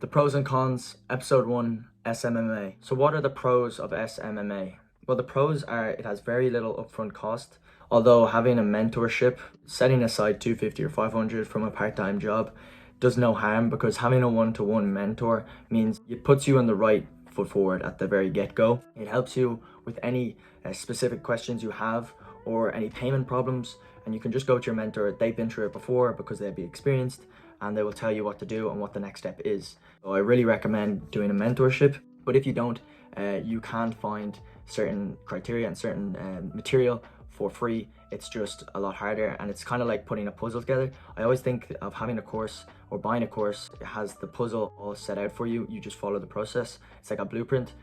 The pros and cons, episode 1, SMMA. So what are the pros of SMMA? Well, the pros are it has very little upfront cost, although having a mentorship, setting aside 250 or 500 from a part-time job does no harm, because having a one-to-one mentor means it puts you on the right foot forward at the very get-go. It helps you with any specific questions you have or any payment problems, and you can just go to your mentor. They've been through it before because they'll be experienced, and they will tell you what to do and what the next step is. So I really recommend doing a mentorship, but if you don't, you can find certain criteria and certain material for free. It's just a lot harder, and it's kind of like putting a puzzle together. I always think of having a course or buying a course. It has the puzzle all set out for you. You just follow the process. It's like a blueprint.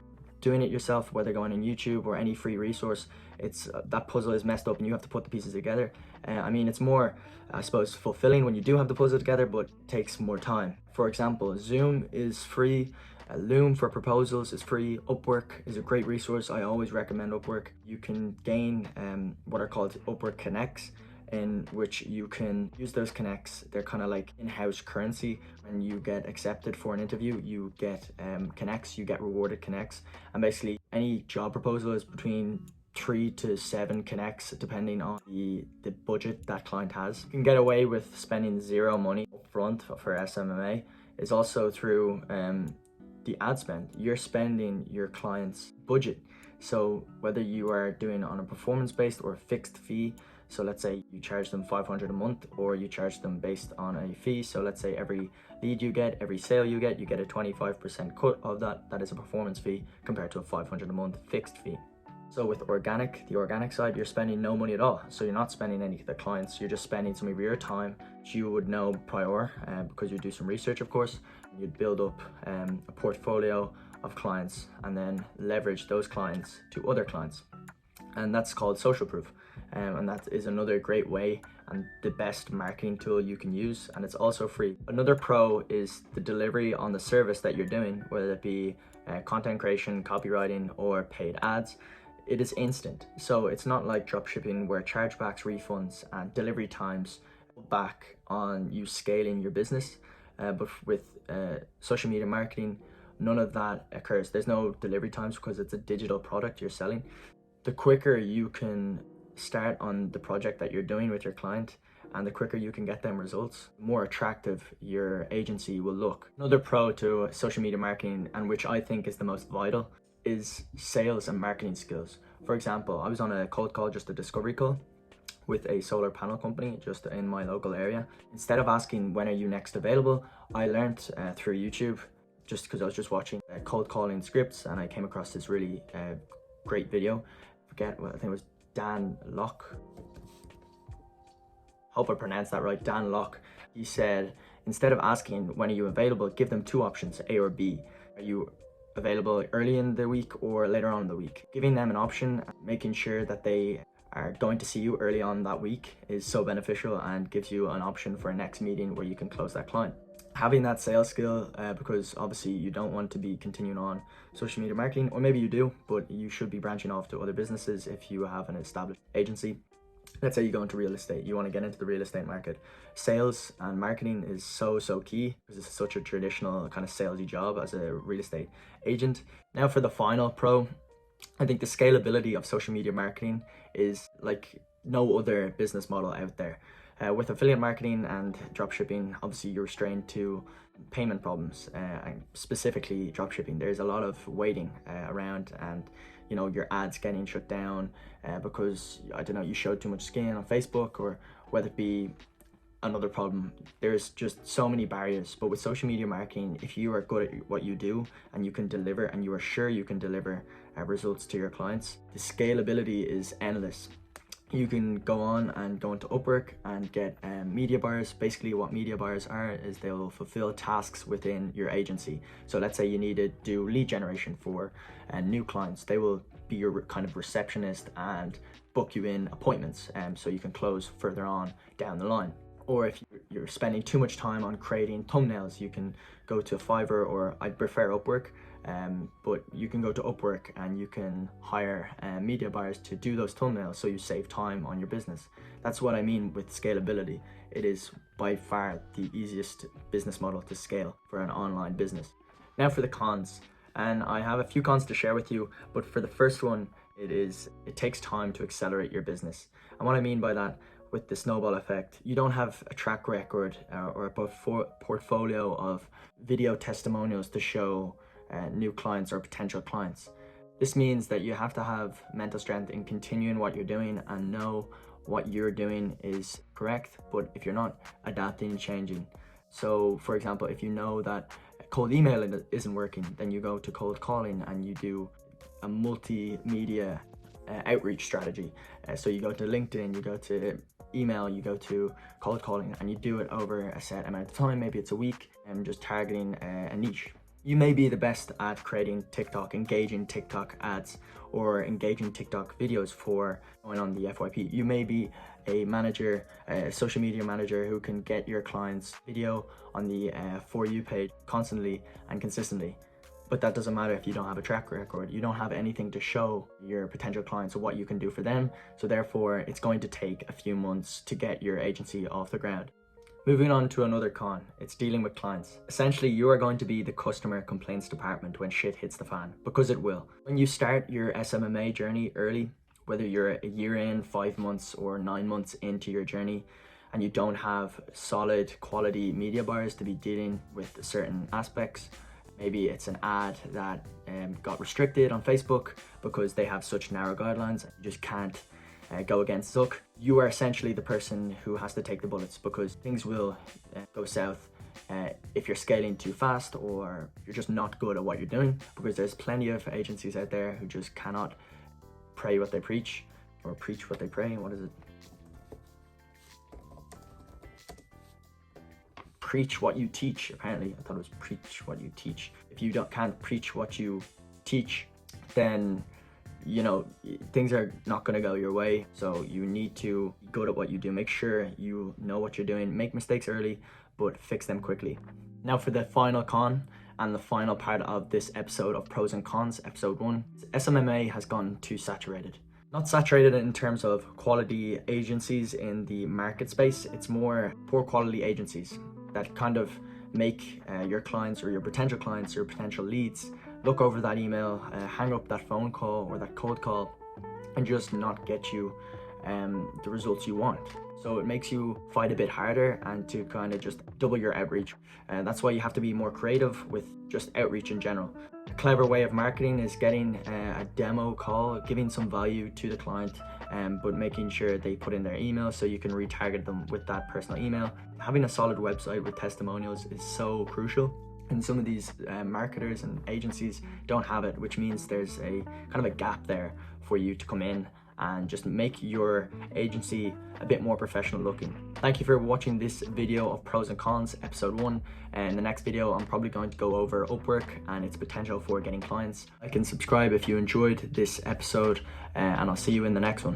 Doing it yourself, whether going on YouTube or any free resource, it's that puzzle is messed up and you have to put the pieces together. I mean, it's more, I suppose, fulfilling when you do have the puzzle together, but it takes more time. For example, Zoom is free. Loom for proposals is free. Upwork is a great resource. I always recommend Upwork. You can gain what are called Upwork Connects, in which you can use those connects. They're kind of like in-house currency. When you get accepted for an interview, you get connects, you get rewarded connects. And basically any job proposal is between 3 to 7 connects, depending on the budget that client has. You can get away with spending zero money upfront for SMMA. Is also through the ad spend. You're spending your client's budget. So whether you are doing it on a performance-based or a fixed fee, so let's say you charge them 500 a month, or you charge them based on a fee. So let's say every lead you get, every sale you get a 25% cut of that. That is a performance fee compared to a 500 a month fixed fee. So with the organic side, you're spending no money at all. So you're not spending any of the clients. You're just spending some of your time, which you would know prior, because you do some research, of course. You'd build up a portfolio of clients and then leverage those clients to other clients. And that's called social proof. And that is another great way and the best marketing tool you can use, and it's also free. Another pro is the delivery on the service that you're doing, whether it be content creation, copywriting, or paid ads. It is instant. So it's not like dropshipping where chargebacks, refunds, and delivery times back on you scaling your business. But with social media marketing, none of that occurs. There's no delivery times because it's a digital product you're selling. The quicker you can start on the project that you're doing with your client, and the quicker you can get them results, the more attractive your agency will look. Another pro to social media marketing, and which I think is the most vital, is sales and marketing skills. For example, I was on a cold call, just a discovery call, with a solar panel company just in my local area. Instead of asking when are you next available, I learned through YouTube, just because I was just watching cold calling scripts, and I came across this really great video. I think it was Dan Locke. Hope I pronounced that right, Dan Locke. He said, instead of asking when are you available, give them 2 options, A or B. Are you available early in the week or later on in the week? Giving them an option, making sure that they are going to see you early on that week is so beneficial, and gives you an option for a next meeting where you can close that client. Having that sales skill, because obviously you don't want to be continuing on social media marketing, or maybe you do, but you should be branching off to other businesses if you have an established agency. Let's say you go into real estate, you want to get into the real estate market. Sales and marketing is so key, because it's such a traditional kind of salesy job as a real estate agent. Now for the final pro, I think the scalability of social media marketing is like no other business model out there. With affiliate marketing and dropshipping, obviously you're restrained to payment problems, and specifically dropshipping. There's a lot of waiting around, and you know, your ads getting shut down because, I don't know, you showed too much skin on Facebook, or whether it be another problem. There's just so many barriers. But with social media marketing, if you are good at what you do and you can deliver, and you are sure you can deliver results to your clients, the scalability is endless. You can go on and go into Upwork and get media buyers. Basically what media buyers are is they will fulfill tasks within your agency. So let's say you need to do lead generation for new clients. They will be your kind of receptionist and book you in appointments, so you can close further on down the line. Or if you're spending too much time on creating thumbnails, you can go to Fiverr, or I'd prefer Upwork. But you can go to Upwork and you can hire media buyers to do those thumbnails, so you save time on your business. That's what I mean with scalability. it is by far the easiest business model to scale for an online business. Now for the cons, and I have a few cons to share with you, but for the first one, it takes time to accelerate your business. And what I mean by that, with the snowball effect, you don't have a track record or a portfolio of video testimonials to show new clients or potential clients. This means that you have to have mental strength in continuing what you're doing and know what you're doing is correct, but if you're not, adapting and changing. So for example, if you know that cold email isn't working, then you go to cold calling and you do a multimedia outreach strategy. So you go to LinkedIn, you go to email, you go to cold calling, and you do it over a set amount of time. Maybe it's a week, and just targeting a niche. You may be the best at creating TikTok, engaging TikTok ads, or engaging TikTok videos for going on the FYP. You may be a manager, a social media manager who can get your clients video on the For You page constantly and consistently. But that doesn't matter if you don't have a track record. You don't have anything to show your potential clients of what you can do for them. So therefore, it's going to take a few months to get your agency off the ground. Moving on to another con, it's dealing with clients. Essentially, you are going to be the customer complaints department when shit hits the fan, because it will. When you start your SMMA journey early, whether you're a year in, 5 months, or 9 months into your journey, and you don't have solid quality media buyers to be dealing with certain aspects, maybe it's an ad that got restricted on Facebook because they have such narrow guidelines, you just can't go against Zuck. You are essentially the person who has to take the bullets, because things will go south if you're scaling too fast or you're just not good at what you're doing, because there's plenty of agencies out there who just cannot pray what they preach, or preach what they pray. What is it? Preach what you teach, apparently. I thought it was preach what you teach. If you can't preach what you teach, then things are not going to go your way. So you need to be good at what you do. Make sure you know what you're doing. Make mistakes early, but fix them quickly. Now for the final con and the final part of this episode of Pros and Cons, episode 1. SMMA has gone too saturated. Not saturated in terms of quality agencies in the market space. It's more poor quality agencies that kind of make your clients or your potential clients, your potential leads, look over that email, hang up that phone call or that cold call, and just not get you the results you want. So it makes you fight a bit harder and to kind of just double your outreach. And that's why you have to be more creative with just outreach in general. A clever way of marketing is getting a demo call, giving some value to the client, but making sure they put in their email so you can retarget them with that personal email. Having a solid website with testimonials is so crucial. And some of these marketers and agencies don't have it, which means there's a kind of a gap there for you to come in and just make your agency a bit more professional looking. Thank you for watching this video of Pros and Cons, episode 1. And in the next video, I'm probably going to go over Upwork and its potential for getting clients. Like and subscribe if you enjoyed this episode, and I'll see you in the next one.